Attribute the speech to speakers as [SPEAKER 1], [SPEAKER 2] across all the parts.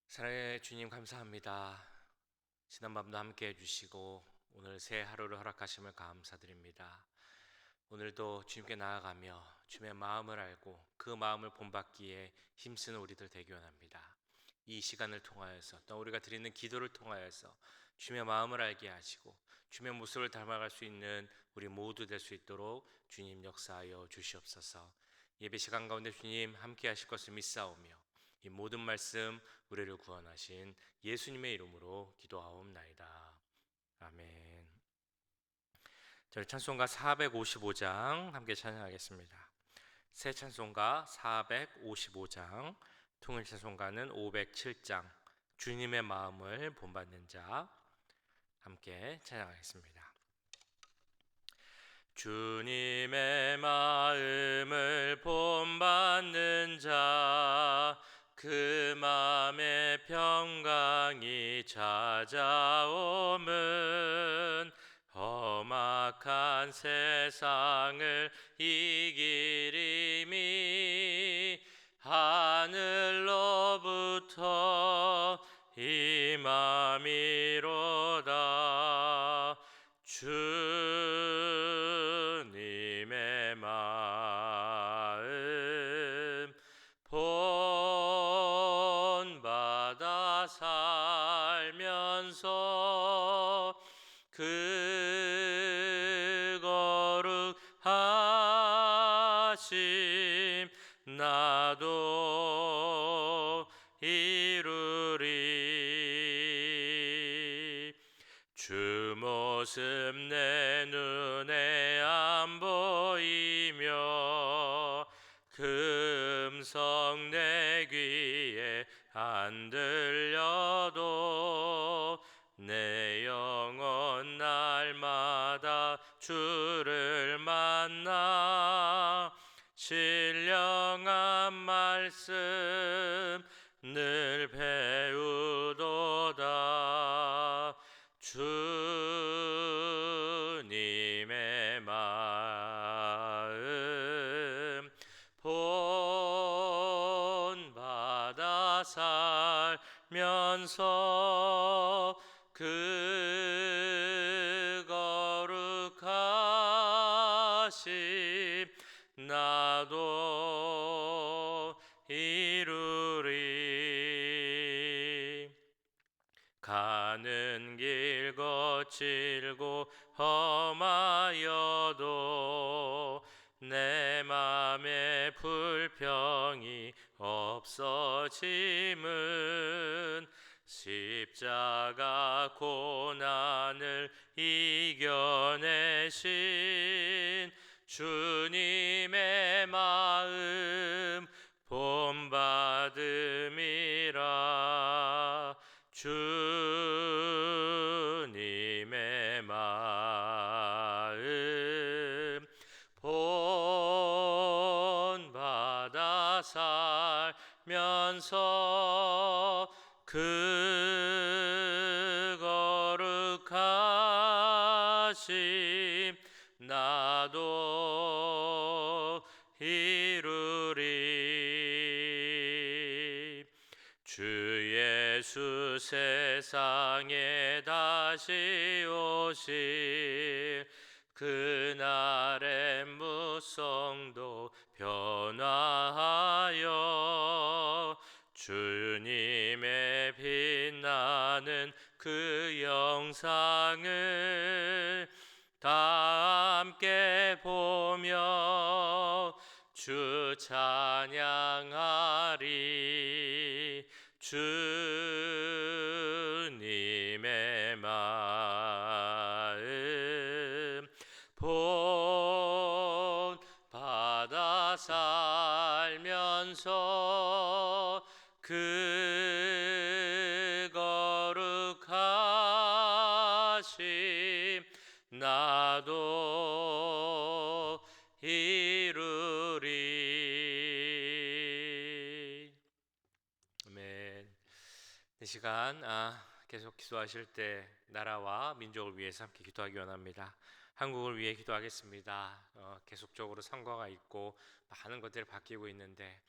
[SPEAKER 1] 사랑의 주님 감사합니다. 지난밤도 함께 해주시고 오늘 새 하루를 허락하심을 감사드립니다. 오늘도 주님께 나아가며 주님의 마음을 알고 그 마음을 본받기에 힘쓰는 우리들 되기 원합니다. 이 시간을 통하여서 또 우리가 드리는 기도를 통하여서 주님의 마음을 알게 하시고 주님의 모습을 닮아갈 수 있는 우리 모두 될 수 있도록 주님 역사하여 주시옵소서. 예배 시간 가운데 주님 함께 하실 것을 믿사오며 이 모든 말씀 우리를 구원하신 예수님의 이름으로 기도하옵나이다. 아멘. 저희 찬송가 455장 함께 찬양하겠습니다. 새 찬송가 455장, 통일 찬송가는 507장, 주님의 마음을 본받는 자 함께 찬양하겠습니다. 주님의 마음을 본받는 자, 그 마음의 평강이 찾아오면 험악한 세상을 이기리니 하늘로부터 임함이로다. 주님의 마음 본받아 살면서 그 거룩하심 나도 이루리. 주 모습 내 눈에 안 보이며 그 음성 내 귀에 안 들려도 내 영혼 날마다 주를 만나 신령한 말씀 늘 배우도다. 주님의 마음 본받아 살면서 그 거룩하심 나도 이루리. 가는 길 거칠고 험하여도 내 맘에 불평이 없어짐은 십자가 고난을 이겨내신 주님의 마음 본받음이라. 주님의 마음 본받아 살면서 그 거룩하심 나도 이루리. 주 예수 세상에 다시 오실 그날의 무성도 변화하여 주님의 빛나는 그 영상을 다 함께 보며 주 찬양하리. 주님의 마음 본받아 살면서 그 거룩하심 나도 이루리. 아멘. 이 시간 계속 기도하실 때 나라와 민족을 위해서 함께 기도하기 원합니다. 한국을 위해 기도하겠습니다. 계속적으로 선거가 있고 많은 것들이 바뀌고 있는데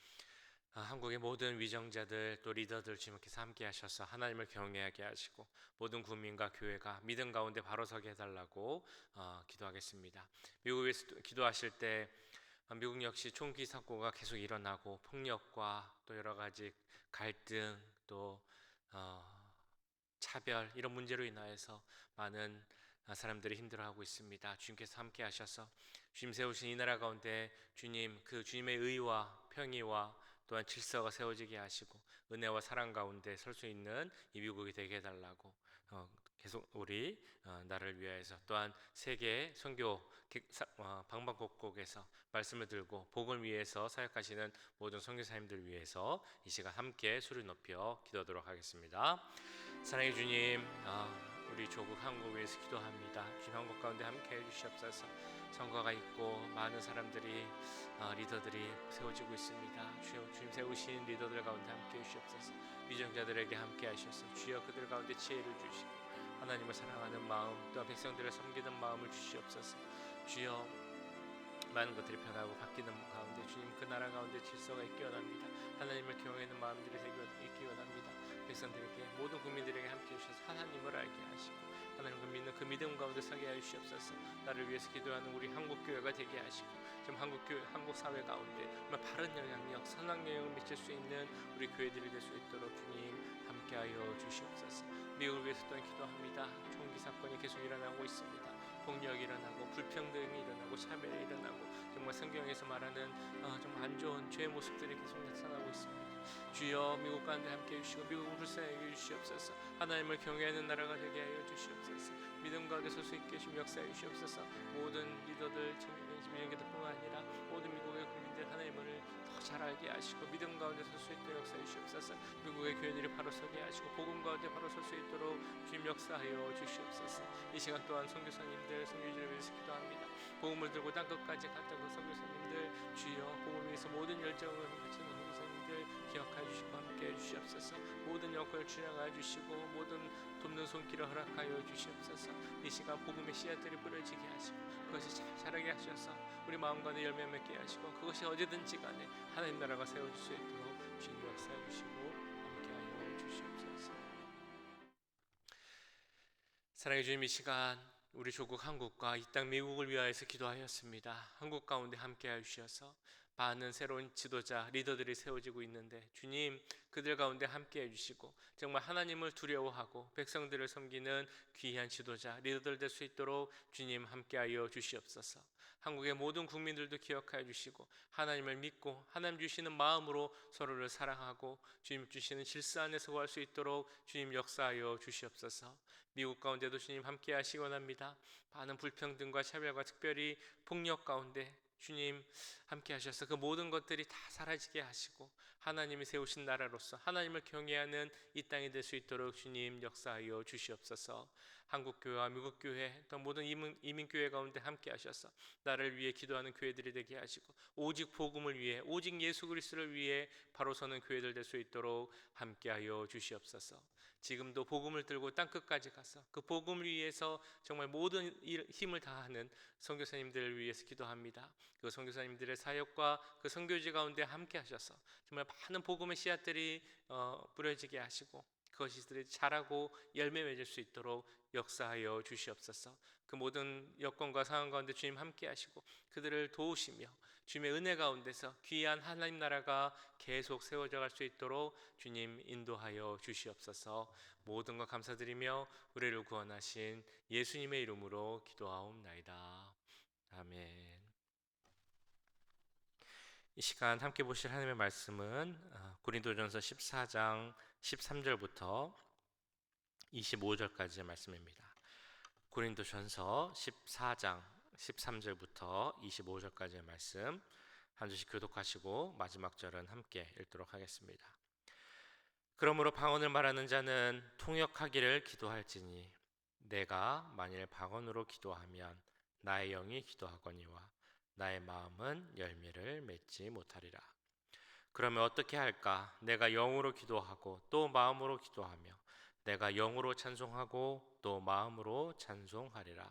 [SPEAKER 1] 한국의 모든 위정자들 또 리더들 주님께서 함께 하셔서 하나님을 경외하게 하시고 모든 국민과 교회가 믿음 가운데 바로 서게 해달라고 기도하겠습니다. 미국에서 기도하실 때 미국 역시 총기 사고가 계속 일어나고 폭력과 또 여러 가지 갈등 또 어, 차별 이런 문제로 인하여서 많은 사람들이 힘들어하고 있습니다. 주님께서 함께 하셔서 주님 세우신 이 나라 가운데 주님 그 주님의 의와 평의와 또한 질서가 세워지게 하시고 은혜와 사랑 가운데 설 수 있는 이 미국이 되게 해달라고 계속 우리 나라를 위하여서 또한 세계 선교 방방곡곡에서 말씀을 들고 복을 위해서 사역하시는 모든 선교사님들 위해서 이 시간 함께 소리 높여 기도하도록 하겠습니다. 사랑의 주님, 우리 조국 한국 위해서 기도합니다. 주님 한국 가운데 함께 해주시옵소서. 선거가 있고 많은 사람들이 리더들이 세워지고 있습니다. 주님 세우신 리더들 가운데 함께 해주시옵소서. 위정자들에게 함께 하셔서 주여 그들 가운데 지혜를 주시고 하나님을 사랑하는 마음 또한 백성들을 섬기는 마음을 주시옵소서. 주여 많은 것들이 변하고 바뀌는 가운데 주님 그 나라 가운데 질서가 있기 원합니다. 하나님을 경외하는 마음들이 있기 원합니다. 백성들에게 모든 국민들에게 함께 해주셔서 하나님을 알게 하시고 하나님을 믿는 그 믿음 가운데 서게 하여 주시옵소서. 나를 위해서 기도하는 우리 한국교회가 되게 하시고 지금 한국교회 한국 사회 가운데 정말 바른 영향력 선한 영향을 미칠 수 있는 우리 교회들이 될 수 있도록 주님 함께하여 주시옵소서. 미국을 위해서 또한 기도합니다. 총기 사건이 계속 일어나고 있습니다. 폭력이 일어나고 불평등이 일어나고 차별이 일어나고 정말 성경에서 말하는 정말 안 좋은 죄의 모습들이 계속 나타나고 있습니다. 주여 미국 가운데 함께 해주시고 미국을 불쌍히 해주시옵소서. 하나님을 경외하는 나라가 되게 하여 주시옵소서. 믿음 가운데 설 수 있게 하시며 역사해 주시옵소서. 모든 리더들 청년들뿐만 아니라 모든 미국의 국민들 하나님을 더 잘 알게 하시고 믿음 가운데 설 수 있도록 역사해 주시옵소서. 미국의 교회들이 바로 서게 하시고 복음 가운데 바로 설 수 있도록 주님 역사하여 주시옵소서. 이 시간 또한 선교사님들 선교지를 위해서 기도합니다. 복음을 들고 땅끝까지 갔던 그 선교사님들 주여 복음을 위해서 모든 열정을 바치는 선교사님들 기억하여 주시고 함께 해주시옵소서. 모든 영혼을 주량하여 주시고 모든 돕는 손길을 허락하여 주시옵소서. 이 시간 복음의 씨앗들이 뿌려지게 하시고 그것이 잘 자라게 하셔서 우리 마음 가운데 열매 맺게 하시고 그것이 어디든지 간에 하나님 나라가 세워질 수 있도록 주님 역사해 주시고 함께하여 주시옵소서. 사랑해 주님, 이 시간 우리 조국 한국과 이 땅 미국을 위하여서 기도하였습니다. 한국 가운데 함께하여 주셔서 많은 새로운 지도자 리더들이 세워지고 있는데 주님 그들 가운데 함께해 주시고 정말 하나님을 두려워하고 백성들을 섬기는 귀한 지도자 리더들 될 수 있도록 주님 함께하여 주시옵소서. 한국의 모든 국민들도 기억하여 주시고 하나님을 믿고 하나님 주시는 마음으로 서로를 사랑하고 주님 주시는 질서 안에서 구할 수 있도록 주님 역사하여 주시옵소서. 미국 가운데도 주님 함께 하시기 원합니다. 많은 불평등과 차별과 특별히 폭력 가운데 주님 함께 하셔서 그 모든 것들이 다 사라지게 하시고 하나님이 세우신 나라로서 하나님을 경외하는 이 땅이 될 수 있도록 주님 역사하여 주시옵소서. 한국교회와 미국교회 또 모든 이민교회 가운데 함께 하셔서 나를 위해 기도하는 교회들이 되게 하시고 오직 복음을 위해 오직 예수 그리스도를 위해 바로 서는 교회들 될 수 있도록 함께하여 주시옵소서. 지금도 복음을 들고 땅끝까지 가서 그 복음을 위해서 정말 모든 힘을 다하는 선교사님들을 위해서 기도합니다. 그 선교사님들의 사역과 그 선교지 가운데 함께 하셔서 정말 많은 복음의 씨앗들이 뿌려지게 하시고 그것이 자라고 열매 맺을 수 있도록 역사하여 주시옵소서. 그 모든 여건과 상황 가운데 주님 함께 하시고 그들을 도우시며 주님의 은혜 가운데서 귀한 하나님 나라가 계속 세워져 갈 수 있도록 주님 인도하여 주시옵소서. 모든 것 감사드리며 우리를 구원하신 예수님의 이름으로 기도하옵나이다. 아멘. 이 시간 함께 보실 하나님의 말씀은 고린도전서 14장 13절부터 25절까지의 말씀입니다. 고린도전서 14장 13절부터 25절까지의 말씀 한 주씩 교독하시고 마지막 절은 함께 읽도록 하겠습니다. 그러므로 방언을 말하는 자는 통역하기를 기도할지니 내가 만일 방언으로 기도하면 나의 영이 기도하거니와 나의 마음은 열매를 맺지 못하리라. 그러면 어떻게 할까? 내가 영으로 기도하고 또 마음으로 기도하며 내가 영으로 찬송하고 또 마음으로 찬송하리라.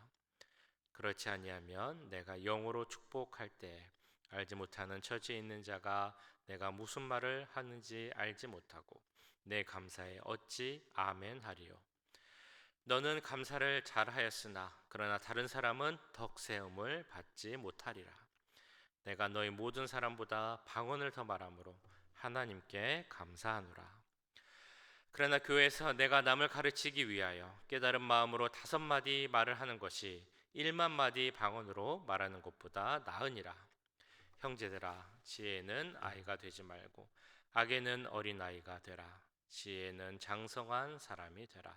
[SPEAKER 1] 그렇지 아니하면 내가 영으로 축복할 때 알지 못하는 처지에 있는 자가 내가 무슨 말을 하는지 알지 못하고 내 감사에 어찌 아멘 하리요. 너는 감사를 잘하였으나 그러나 다른 사람은 덕세움을 받지 못하리라. 내가 너희 모든 사람보다 방언을 더 말하므로 하나님께 감사하노라. 그러나 교회에서 내가 남을 가르치기 위하여 깨달은 마음으로 5마디 말을 하는 것이 1만 마디 방언으로 말하는 것보다 나으니라. 형제들아, 지혜는 아이가 되지 말고 악에는 어린아이가 되라. 지혜는 장성한 사람이 되라.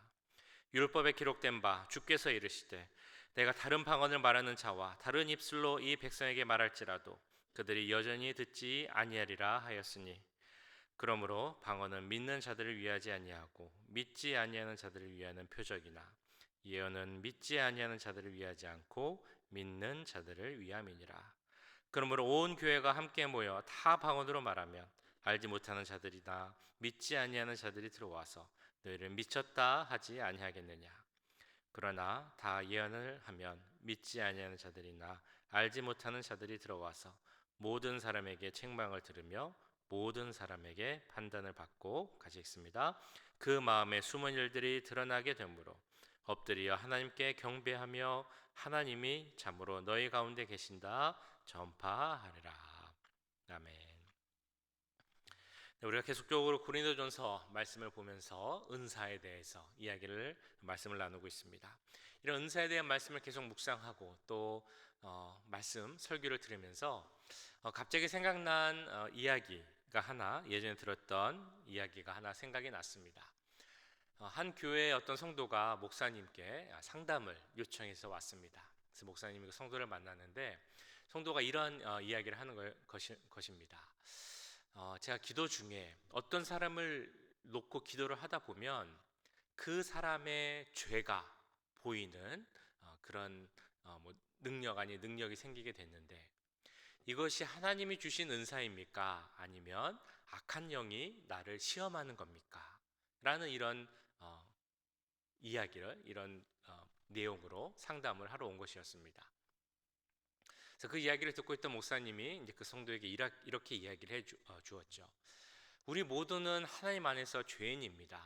[SPEAKER 1] 율법에 기록된 바 주께서 이르시되 내가 다른 방언을 말하는 자와 다른 입술로 이 백성에게 말할지라도 그들이 여전히 듣지 아니하리라 하였으니, 그러므로 방언은 믿는 자들을 위하지 아니하고 믿지 아니하는 자들을 위하는 표적이나 예언은 믿지 아니하는 자들을 위하지 않고 믿는 자들을 위함이니라. 그러므로 온 교회가 함께 모여 타 방언으로 말하면 알지 못하는 자들이나 믿지 아니하는 자들이 들어와서 너희를 미쳤다 하지 아니하겠느냐. 그러나 다 예언을 하면 믿지 아니하는 자들이나 알지 못하는 자들이 들어와서 모든 사람에게 책망을 들으며 모든 사람에게 판단을 받고 가시겠습니다. 그 마음에 숨은 일들이 드러나게 되므로 엎드려 하나님께 경배하며 하나님이 참으로 너희 가운데 계신다 전파하리라. 아멘. 우리가 계속적으로 고린도전서 말씀을 보면서 은사에 대해서 말씀을 나누고 있습니다. 이런 은사에 대한 말씀을 계속 묵상하고 또 말씀 설교를 들으면서 갑자기 생각난 이야기가 하나, 예전에 들었던 이야기가 하나 생각이 났습니다. 한 교회의 어떤 성도가 목사님께 상담을 요청해서 왔습니다. 그래서 목사님이 그 성도를 만났는데 성도가 이러한 이야기를 하는 것입니다. 제가 기도 중에 어떤 사람을 놓고 기도를 하다 보면 그 사람의 죄가 보이는 그런 능력 아닌 능력이 생기게 됐는데, 이것이 하나님이 주신 은사입니까? 아니면 악한 영이 나를 시험하는 겁니까? 라는 이런 이런 내용으로 상담을 하러 온 것이었습니다. 그래서 그 이야기를 듣고 있던 목사님이 이제 그 성도에게 이렇게 이야기를 주었죠. 우리 모두는 하나님 안에서 죄인입니다.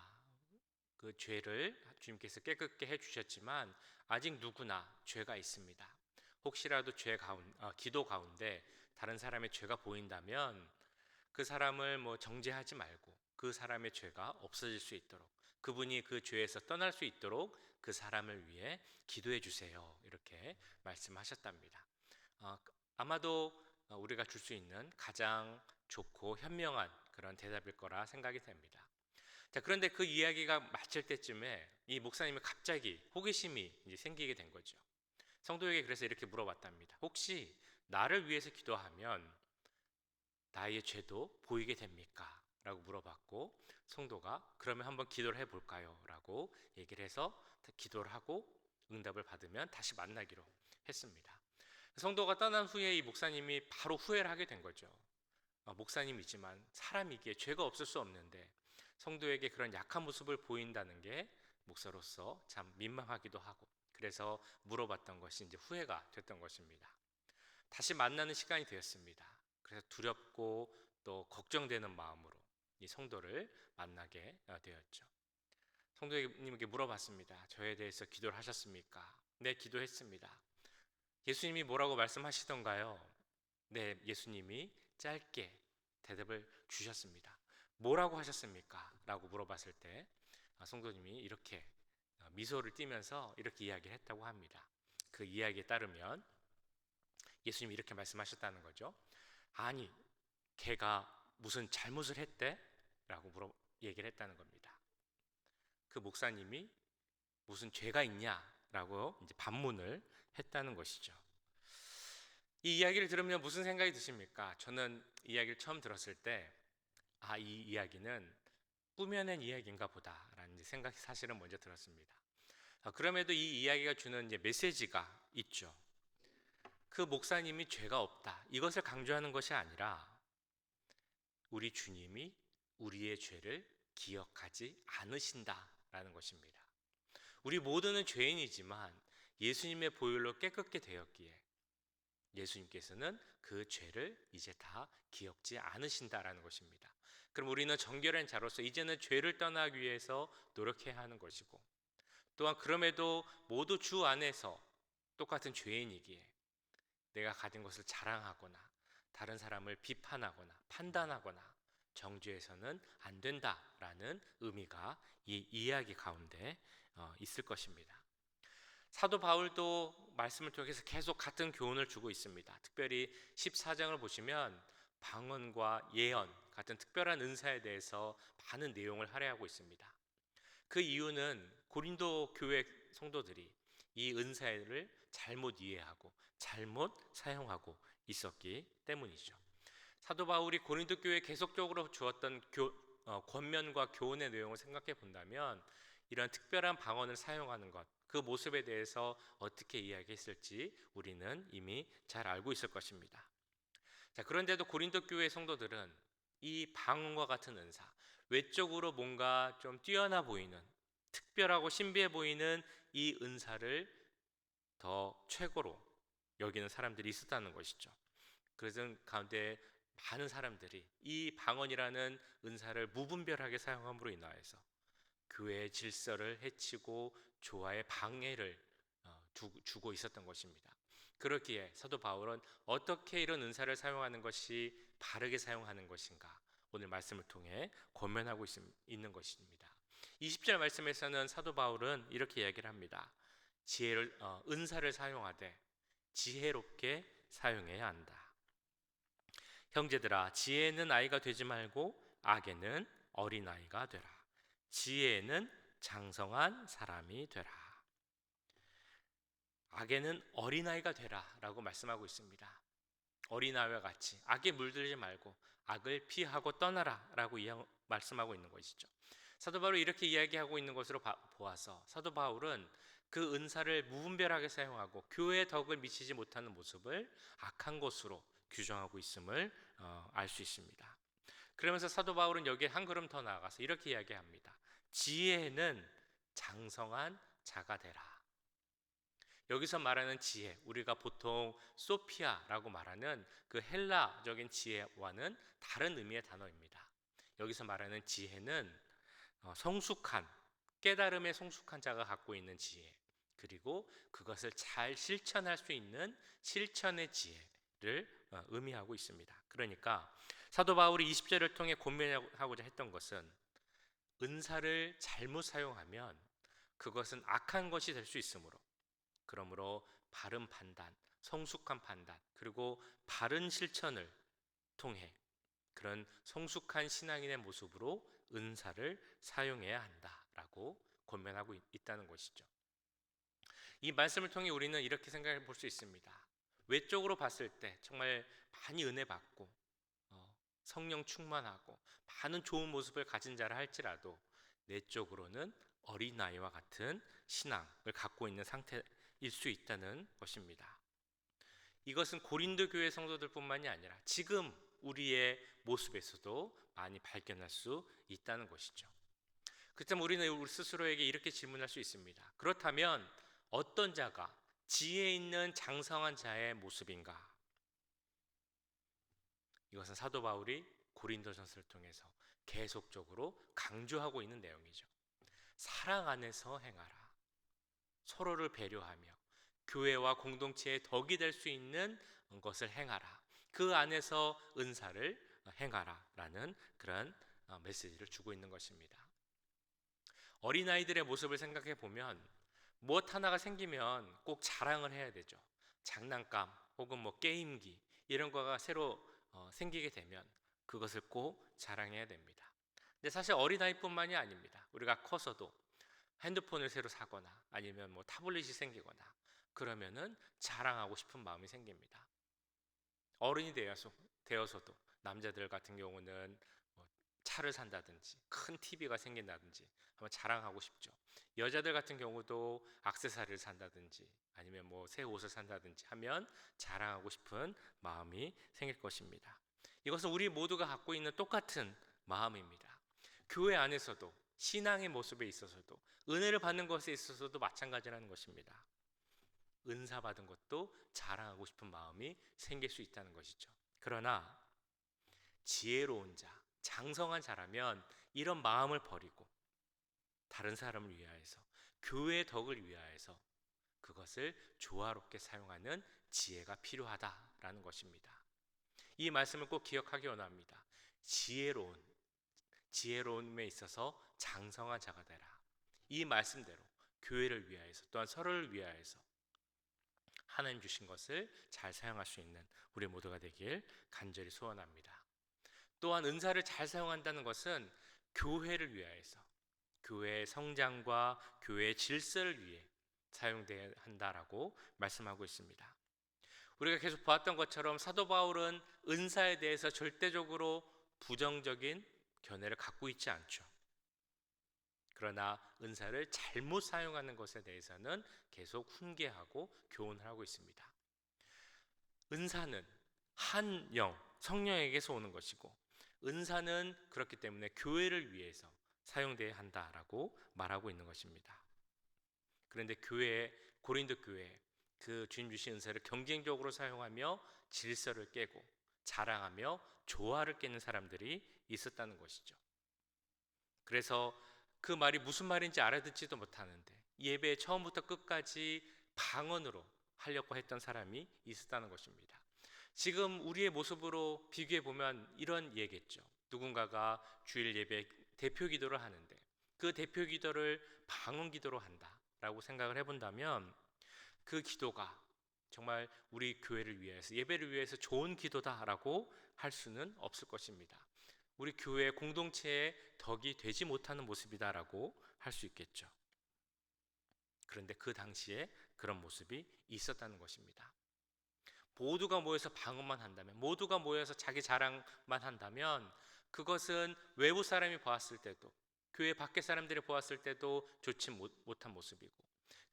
[SPEAKER 1] 그 죄를 주님께서 깨끗게 해주셨지만 아직 누구나 죄가 있습니다. 혹시라도 기도 가운데 다른 사람의 죄가 보인다면 그 사람을 정죄하지 말고 그 사람의 죄가 없어질 수 있도록, 그분이 그 죄에서 떠날 수 있도록 그 사람을 위해 기도해 주세요. 이렇게 말씀하셨답니다. 아마도 우리가 줄 수 있는 가장 좋고 현명한 그런 대답일 거라 생각이 됩니다. 자, 그런데 그 이야기가 마칠 때쯤에 이 목사님이 갑자기 호기심이 이제 생기게 된 거죠. 성도에게 그래서 이렇게 물어봤답니다. 혹시 나를 위해서 기도하면 나의 죄도 보이게 됩니까? 라고 물어봤고, 성도가 그러면 한번 기도를 해볼까요? 라고 얘기를 해서 기도를 하고 응답을 받으면 다시 만나기로 했습니다. 성도가 떠난 후에 이 목사님이 바로 후회를 하게 된 거죠. 목사님이지만 사람이기에 죄가 없을 수 없는데 성도에게 그런 약한 모습을 보인다는 게 목사로서 참 민망하기도 하고, 그래서 물어봤던 것이 이제 후회가 됐던 것입니다. 다시 만나는 시간이 되었습니다. 그래서 두렵고 또 걱정되는 마음으로 이 성도를 만나게 되었죠. 성도님에게 물어봤습니다. 저에 대해서 기도를 하셨습니까? 네, 기도했습니다. 예수님이 뭐라고 말씀하시던가요? 네, 예수님이 짧게 대답을 주셨습니다. 뭐라고 하셨습니까? 라고 물어봤을 때 성도님이 이렇게 미소를 띠면서 이렇게 이야기를 했다고 합니다. 그 이야기에 따르면 예수님이 이렇게 말씀하셨다는 거죠. 아니, 걔가 무슨 잘못을 했대? 라고 얘기를 했다는 겁니다. 그 목사님이 무슨 죄가 있냐? 라고 이제 반문을 했다는 것이죠. 이 이야기를 들으면 무슨 생각이 드십니까? 저는 이 이야기를 처음 들었을 때 이 이야기는 꾸며낸 이야기인가 보다라는 생각이 사실은 먼저 들었습니다. 그럼에도 이 이야기가 주는 이제 메시지가 있죠. 그 목사님이 죄가 없다, 이것을 강조하는 것이 아니라 우리 주님이 우리의 죄를 기억하지 않으신다라는 것입니다. 우리 모두는 죄인이지만 예수님의 보혈로 깨끗게 되었기에 예수님께서는 그 죄를 이제 다 기억지 않으신다라는 것입니다. 그럼 우리는 정결한 자로서 이제는 죄를 떠나기 위해서 노력해야 하는 것이고, 또한 그럼에도 모두 주 안에서 똑같은 죄인이기에 내가 가진 것을 자랑하거나 다른 사람을 비판하거나 판단하거나 정죄해서는 안 된다라는 의미가 이 이야기 가운데 있을 것입니다. 사도 바울도 말씀을 통해서 계속 같은 교훈을 주고 있습니다. 특별히 14장을 보시면 방언과 예언 같은 특별한 은사에 대해서 많은 내용을 할애하고 있습니다. 그 이유는 고린도 교회 성도들이 이 은사를 잘못 이해하고 잘못 사용하고 있었기 때문이죠. 사도 바울이 고린도 교회에 계속적으로 주었던 권면과 교훈의 내용을 생각해 본다면 이런 특별한 방언을 사용하는 것, 그 모습에 대해서 어떻게 이야기했을지 우리는 이미 잘 알고 있을 것입니다. 자, 그런데도 고린도 교회 성도들은 이 방언과 같은 은사, 외적으로 뭔가 좀 뛰어나 보이는, 특별하고 신비해 보이는 이 은사를 더 최고로 여기는 사람들이 있었다는 것이죠. 그래서 가운데 많은 사람들이 이 방언이라는 은사를 무분별하게 사용함으로 인하여서 교회의 질서를 해치고 조화의 방해를 주고 있었던 것입니다. 그렇기에 사도 바울은 어떻게 이런 은사를 사용하는 것이 바르게 사용하는 것인가 오늘 말씀을 통해 권면하고 있는 것입니다. 20절 말씀에서는 사도 바울은 이렇게 이야기를 합니다. 은사를 사용하되 지혜롭게 사용해야 한다. 형제들아, 지혜는 아이가 되지 말고 악에는 어린아이가 되라. 지혜는 장성한 사람이 되라. 악에는 어린아이가 되라 라고 말씀하고 있습니다. 어린아이와 같이 악에 물들지 말고 악을 피하고 떠나라 라고 말씀하고 있는 것이죠. 사도 바울이 이렇게 이야기하고 있는 것으로 보아서 사도 바울은 그 은사를 무분별하게 사용하고 교회에 덕을 미치지 못하는 모습을 악한 것으로 규정하고 있음을 알 수 있습니다. 그러면서 사도 바울은 여기에 한 걸음 더 나아가서 이렇게 이야기합니다. 지혜는 장성한 자가 되라. 여기서 말하는 지혜, 우리가 보통 소피아라고 말하는 그 헬라적인 지혜와는 다른 의미의 단어입니다. 여기서 말하는 지혜는 성숙한, 깨달음에 성숙한 자가 갖고 있는 지혜, 그리고 그것을 잘 실천할 수 있는 실천의 지혜를 의미하고 있습니다. 그러니까 사도 바울이 20절을 통해 권면하고자 했던 것은 은사를 잘못 사용하면 그것은 악한 것이 될 수 있으므로, 그러므로 바른 판단, 성숙한 판단, 그리고 바른 실천을 통해 그런 성숙한 신앙인의 모습으로 은사를 사용해야 한다라고 권면하고 있다는 것이죠. 이 말씀을 통해 우리는 이렇게 생각해 볼 수 있습니다. 외적으로 봤을 때 정말 많이 은혜 받고 성령 충만하고 많은 좋은 모습을 가진 자라 할지라도 내적으로는 어린아이와 같은 신앙을 갖고 있는 상태일 수 있다는 것입니다. 이것은 고린도 교회 성도들뿐만이 아니라 지금 우리의 모습에서도 많이 발견할 수 있다는 것이죠. 그렇다면 우리는 우리 스스로에게 이렇게 질문할 수 있습니다. 그렇다면 어떤 자가 지혜 있는 장성한 자의 모습인가? 이것은 사도 바울이 고린도전서를 통해서 계속적으로 강조하고 있는 내용이죠. 사랑 안에서 행하라. 서로를 배려하며 교회와 공동체의 덕이 될 수 있는 것을 행하라. 그 안에서 은사를 행하라 라는 그런 메시지를 주고 있는 것입니다. 어린아이들의 모습을 생각해 보면 무엇 하나가 생기면 꼭 자랑을 해야 되죠. 장난감 혹은 게임기 이런 거가 새로 생기게 되면 그것을 꼭 자랑해야 됩니다. 근데 사실 어린아이뿐만이 아닙니다. 우리가 커서도 핸드폰을 새로 사거나 아니면 타블릿이 생기거나 그러면은 자랑하고 싶은 마음이 생깁니다. 어른이 되어서도 남자들 같은 경우는 차를 산다든지 큰 TV가 생긴다든지 한번 자랑하고 싶죠. 여자들 같은 경우도 액세서리를 산다든지 아니면 새 옷을 산다든지 하면 자랑하고 싶은 마음이 생길 것입니다. 이것은 우리 모두가 갖고 있는 똑같은 마음입니다. 교회 안에서도 신앙의 모습에 있어서도 은혜를 받는 것에 있어서도 마찬가지라는 것입니다. 은사 받은 것도 자랑하고 싶은 마음이 생길 수 있다는 것이죠. 그러나 지혜로운 자, 장성한 자라면 이런 마음을 버리고 다른 사람을 위하여서, 교회의 덕을 위하여서 그것을 조화롭게 사용하는 지혜가 필요하다라는 것입니다. 이 말씀을 꼭 기억하기 원합니다. 지혜로움에 있어서 장성한 자가 되라. 이 말씀대로 교회를 위하여서, 또한 서로를 위하여서 하나님 주신 것을 잘 사용할 수 있는 우리 모두가 되길 간절히 소원합니다. 또한 은사를 잘 사용한다는 것은 교회를 위하여서, 교회의 성장과 교회의 질서를 위해 사용돼야 한다라고 말씀하고 있습니다. 우리가 계속 보았던 것처럼 사도 바울은 은사에 대해서 절대적으로 부정적인 견해를 갖고 있지 않죠. 그러나 은사를 잘못 사용하는 것에 대해서는 계속 훈계하고 교훈을 하고 있습니다. 은사는 한 영, 성령에게서 오는 것이고, 은사는 그렇기 때문에 교회를 위해서 사용돼야 한다라고 말하고 있는 것입니다. 그런데 고린도 교회, 그 주님 주신 은사를 경쟁적으로 사용하며 질서를 깨고 자랑하며 조화를 깨는 사람들이 있었다는 것이죠. 그래서 그 말이 무슨 말인지 알아듣지도 못하는데 예배 처음부터 끝까지 방언으로 하려고 했던 사람이 있었다는 것입니다. 지금 우리의 모습으로 비교해 보면 이런 얘기겠죠. 누군가가 주일 예배 대표 기도를 하는데 그 대표 기도를 방언 기도로 한다라고 생각을 해본다면 그 기도가 정말 우리 교회를 위해서, 예배를 위해서 좋은 기도다라고 할 수는 없을 것입니다. 우리 교회 공동체의 덕이 되지 못하는 모습이다라고 할 수 있겠죠. 그런데 그 당시에 그런 모습이 있었다는 것입니다. 모두가 모여서 방언만 한다면, 모두가 모여서 자기 자랑만 한다면 그것은 외부 사람이 보았을 때도, 교회 밖의 사람들이 보았을 때도 좋지 못한 모습이고,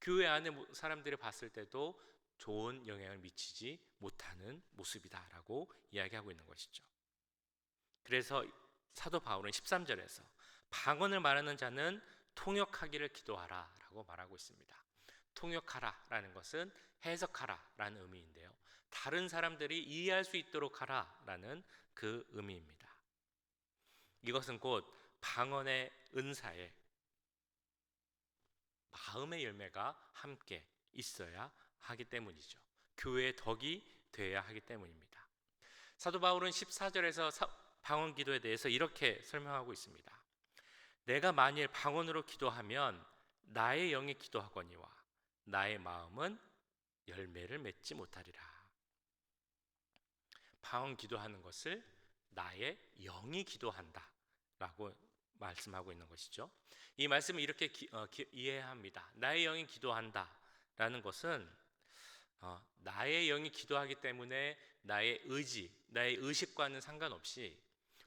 [SPEAKER 1] 교회 안에 사람들이 봤을 때도 좋은 영향을 미치지 못하는 모습이다라고 이야기하고 있는 것이죠. 그래서 사도 바울은 13절에서 방언을 말하는 자는 통역하기를 기도하라 라고 말하고 있습니다. 통역하라 라는 것은 해석하라 라는 의미인데요, 다른 사람들이 이해할 수 있도록 하라 라는 그 의미입니다. 이것은 곧 방언의 은사에 마음의 열매가 함께 있어야 하기 때문이죠. 교회의 덕이 되어야 하기 때문입니다. 사도 바울은 14절에서 방언 기도에 대해서 이렇게 설명하고 있습니다. 내가 만일 방언으로 기도하면 나의 영이 기도하거니와 나의 마음은 열매를 맺지 못하리라. 방언 기도하는 것을 나의 영이 기도한다 라고 말씀하고 있는 것이죠. 이 말씀을 이렇게 이해합니다. 나의 영이 기도한다 라는 것은 나의 영이 기도하기 때문에 나의 의지, 나의 의식과는 상관없이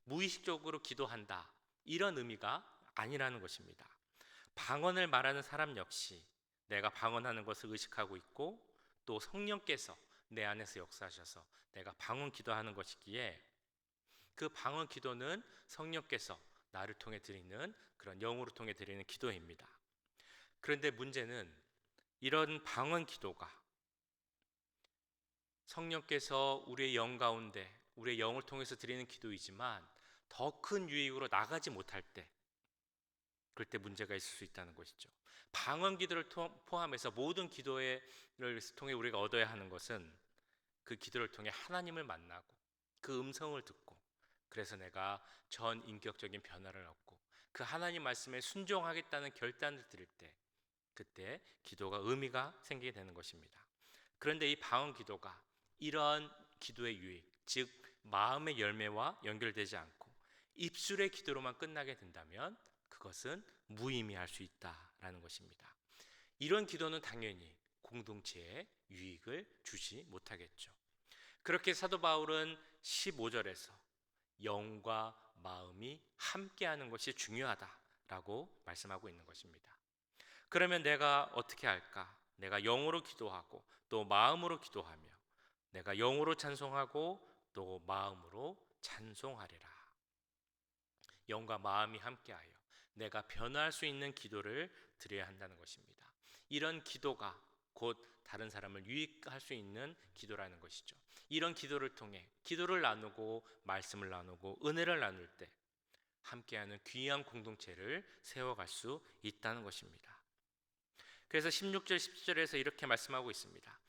[SPEAKER 1] 무의식적으로 기도한다, 이런 의미가 아니라는 것입니다. 방언을 말하는 사람 역시 내가 방언하는 것을 의식하고 있고, 또 성령께서 내 안에서 역사하셔서 내가 방언 기도하는 것이기에 그 방언 기도는 성령께서 나를 통해 드리는, 그런 영으로 통해 드리는 기도입니다. 그런데 문제는 이런 방언 기도가 성령께서 우리의 영 가운데, 우리의 영을 통해서 드리는 기도이지만 더 큰 유익으로 나가지 못할 때, 그럴 때 문제가 있을 수 있다는 것이죠. 방언 기도를 포함해서 모든 기도를 통해 우리가 얻어야 하는 것은 그 기도를 통해 하나님을 만나고 그 음성을 듣고, 그래서 내가 전 인격적인 변화를 얻고 그 하나님 말씀에 순종하겠다는 결단을 드릴 때, 그때 기도가 의미가 생기게 되는 것입니다. 그런데 이 방언 기도가 이러한 기도의 유익, 즉 마음의 열매와 연결되지 않고 입술의 기도로만 끝나게 된다면 그것은 무의미할 수 있다라는 것입니다. 이런 기도는 당연히 공동체에 유익을 주지 못하겠죠. 그렇게 사도 바울은 15절에서 영과 마음이 함께하는 것이 중요하다라고 말씀하고 있는 것입니다. 그러면 내가 어떻게 할까? 내가 영으로 기도하고 또 마음으로 기도하며, 내가 영으로 찬송하고 또 마음으로 찬송하리라. 영과 마음이 함께하여 내가 변화할 수 있는 기도를 드려야 한다는 것입니다. 이런 기도가 곧 다른 사람을 유익할 수 있는 기도라는 것이죠. 이런 기도를 통해 기도를 나누고 말씀을 나누고 은혜를 나눌 때 함께하는 귀한 공동체를 세워갈 수 있다는 것입니다. 그래서 16절 17절에서 이렇게 말씀하고 있습니다.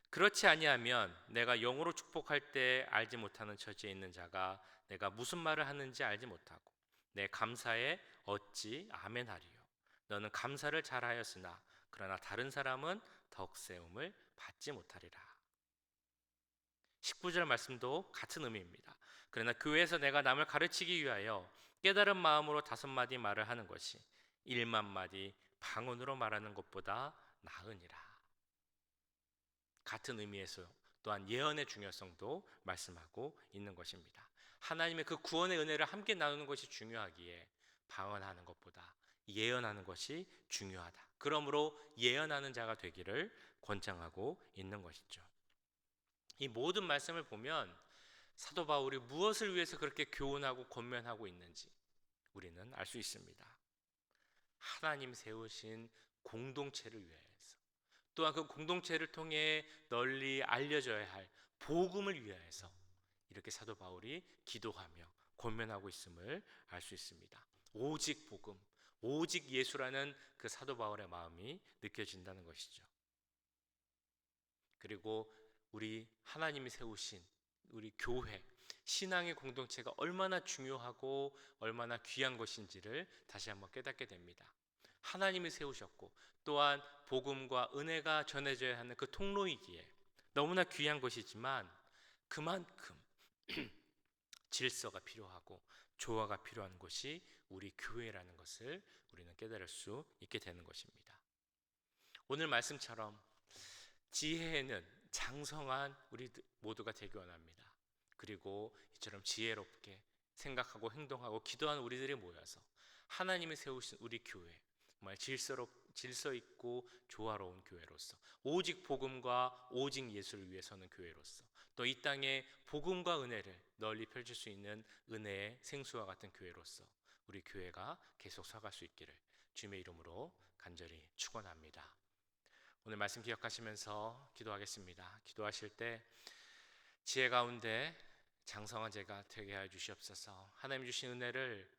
[SPEAKER 1] 그렇지 아니하면 내가 영으로 축복할 때 알지 못하는 처지에 있는 자가 내가 무슨 말을 하는지 알지 못하고 내 감사에 어찌 아멘하리요. 너는 감사를 잘하였으나 그러나 다른 사람은 덕세움을 받지 못하리라. 19절 말씀도 같은 의미입니다. 그러나 교회에서 내가 남을 가르치기 위하여 깨달은 마음으로 5마디 말을 하는 것이 1만 마디 방언으로 말하는 것보다 나으니라. 같은 의미에서 또한 예언의 중요성도 말씀하고 있는 것입니다. 하나님의 그 구원의 은혜를 함께 나누는 것이 중요하기에 방언하는 것보다 예언하는 것이 중요하다. 그러므로 예언하는 자가 되기를 권장하고 있는 것이죠. 이 모든 말씀을 보면 사도 바울이 무엇을 위해서 그렇게 교훈하고 권면하고 있는지 우리는 알 수 있습니다. 하나님 세우신 공동체를 위하여서, 또한 그 공동체를 통해 널리 알려져야 할 복음을 위하여서 이렇게 사도 바울이 기도하며 권면하고 있음을 알 수 있습니다. 오직 복음, 오직 예수라는 그 사도 바울의 마음이 느껴진다는 것이죠. 그리고 우리 하나님이 세우신 우리 교회, 신앙의 공동체가 얼마나 중요하고 얼마나 귀한 것인지를 다시 한번 깨닫게 됩니다. 하나님이 세우셨고 또한 복음과 은혜가 전해져야 하는 그 통로이기에 너무나 귀한 것이지만 그만큼 질서가 필요하고 조화가 필요한 것이 우리 교회라는 것을 우리는 깨달을 수 있게 되는 것입니다. 오늘 말씀처럼 지혜에는 장성한 우리 모두가 되기 원합니다. 그리고 이처럼 지혜롭게 생각하고 행동하고 기도하는 우리들이 모여서 하나님이 세우신 우리 교회, 정말 질서 있고 조화로운 교회로서, 오직 복음과 오직 예수를 위해 서는 교회로서, 또 이 땅에 복음과 은혜를 널리 펼칠 수 있는 은혜의 생수와 같은 교회로서 우리 교회가 계속 서갈 수 있기를 주님의 이름으로 간절히 축원합니다. 오늘 말씀 기억하시면서 기도하겠습니다. 기도하실 때 지혜 가운데 장성한 제가 되게 하여 주시옵소서. 하나님 주신 은혜를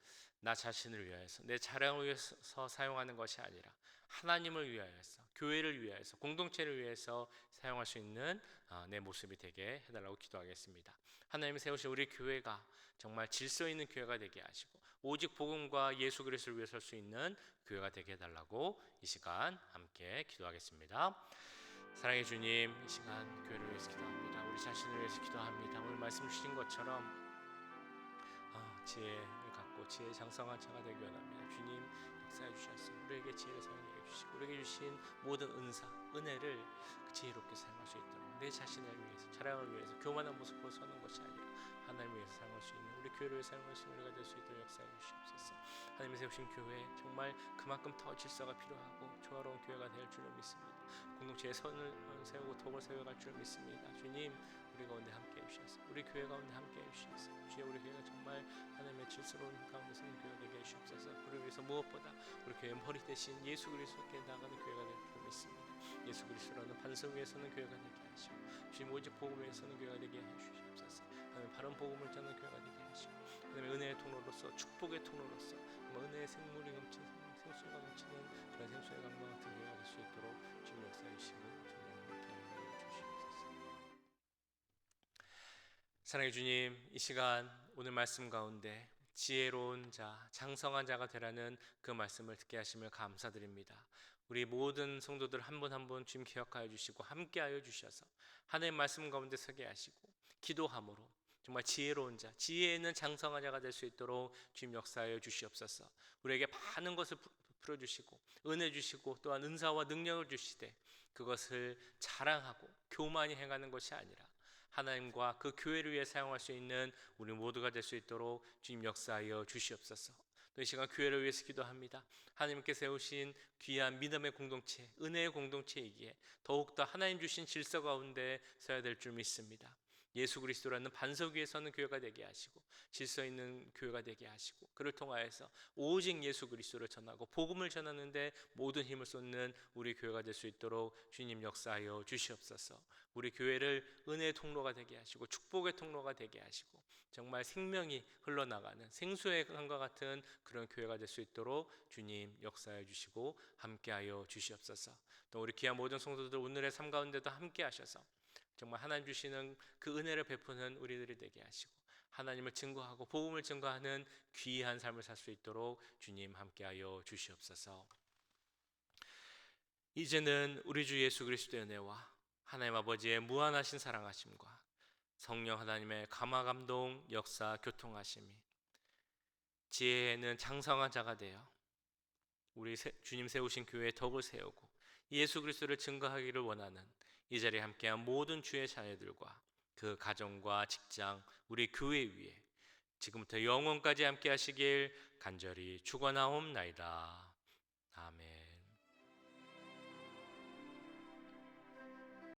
[SPEAKER 1] 나 자신을 위하여서, 내 자랑을 위해서 사용하는 것이 아니라 하나님을 위하여서, 교회를 위하여서, 공동체를 위해서 사용할 수 있는 내 모습이 되게 해달라고 기도하겠습니다. 하나님이 세우신 우리 교회가 정말 질서 있는 교회가 되게 하시고 오직 복음과 예수 그리스도를 위해 설 수 있는 교회가 되게 해달라고 이 시간 함께 기도하겠습니다. 사랑의 주님, 이 시간 교회를 위해서 기도합니다. 우리 자신을 위해서 기도합니다. 오늘 말씀 주신 것처럼 지혜를 갖고 지혜의 장성한 자가 되기 원합니다. 주님 역사해 주셔서 우리에게 지혜를 사용해 주시고 우리에게 주신 모든 은사, 은혜를 지혜롭게 사용할 수 있도록 내 자신을 위해서, 자랑을 위해서 교만한 모습으로 서는 것이 아니라 하나님을 위해서 사용할 수 있는, 우리 교회를 위해서 사용할 수 있는 우리가 될 수 있도록 역사해 주시옵소서. 하나님이 세우신 교회 정말 그만큼 더 질서가 필요하고 조화로운 교회가 될 줄로 믿습니다. 공동체의 선을 세우고 덕을 세워갈 줄 믿습니다. 주님, 우리 가운데 함께해 주셔서, 우리 교회 가운데 함께해 주셔서, 주여 우리 교회가 정말 하나님의 질서로운 가운데 서는 교회가 되게 해주옵소서. 그를 위해서 무엇보다 우리 교회의 머리 대신 예수 그리스도께 나가는 교회가 될 줄 믿습니다. 예수 그리스도라는 반석 위에 서는 교회가 되게 하시고 주님 오직 복음 위에 서는 교회가 되게 해주시옵소서. 하나님 바른 복음을 전하는 교회가 되게 하시고 하나님의 은혜의 통로로서, 축복의 통로로서 은혜의 생물이 넘치는, 생수가 넘치는 그런 생수의 강과 같은 교회가 될 수 있도록 주님 역사해 주시고 주님 함께 주시옵소서. 사랑의 주님, 이 시간 오늘 말씀 가운데 지혜로운 자, 장성한 자가 되라는 그 말씀을 듣게 하심을 감사드립니다. 우리 모든 성도들 한 분 한 분 주님 기억하여 주시고 함께하여 주셔서 하나님의 말씀 가운데 서게 하시고 기도함으로 정말 지혜로운 자, 지혜에는 장성한 자가 될 수 있도록 주님 역사하여 주시옵소서. 우리에게 많은 것을 풀어주시고 은혜 주시고 또한 은사와 능력을 주시되 그것을 자랑하고 교만히 행하는 것이 아니라 하나님과 그 교회를 위해 사용할 수 있는 우리 모두가 될 수 있도록 주님 역사하여 주시옵소서. 또 이 시간 교회를 위해서 기도합니다. 하나님께 세우신 귀한 믿음의 공동체, 은혜의 공동체이기에 더욱더 하나님 주신 질서 가운데 서야 될 줄 믿습니다. 예수 그리스도라는 반석 위에 서는 교회가 되게 하시고 질서 있는 교회가 되게 하시고 그를 통하여서 오직 예수 그리스도를 전하고 복음을 전하는데 모든 힘을 쏟는 우리 교회가 될 수 있도록 주님 역사하여 주시옵소서. 우리 교회를 은혜의 통로가 되게 하시고 축복의 통로가 되게 하시고 정말 생명이 흘러나가는 생수의 강과 같은 그런 교회가 될 수 있도록 주님 역사해 주시고 함께하여 주시옵소서. 또 우리 귀한 모든 성도들 오늘의 삶 가운데도 함께 하셔서 정말 하나님 주시는 그 은혜를 베푸는 우리들이 되게 하시고 하나님을 증거하고 복음을 증거하는 귀한 삶을 살 수 있도록 주님 함께하여 주시옵소서. 이제는 우리 주 예수 그리스도의 은혜와 하나님 아버지의 무한하신 사랑하심과 성령 하나님의 감화 감동 역사 교통하심이 지혜에는 장성한 자가 되어 우리 주님 세우신 교회의 덕을 세우고 예수 그리스도를 증거하기를 원하는 이 자리에 함께한 모든 주의 자녀들과 그 가정과 직장 우리 교회 위에 지금부터 영원까지 함께 하시길 간절히 축원하옵나이다.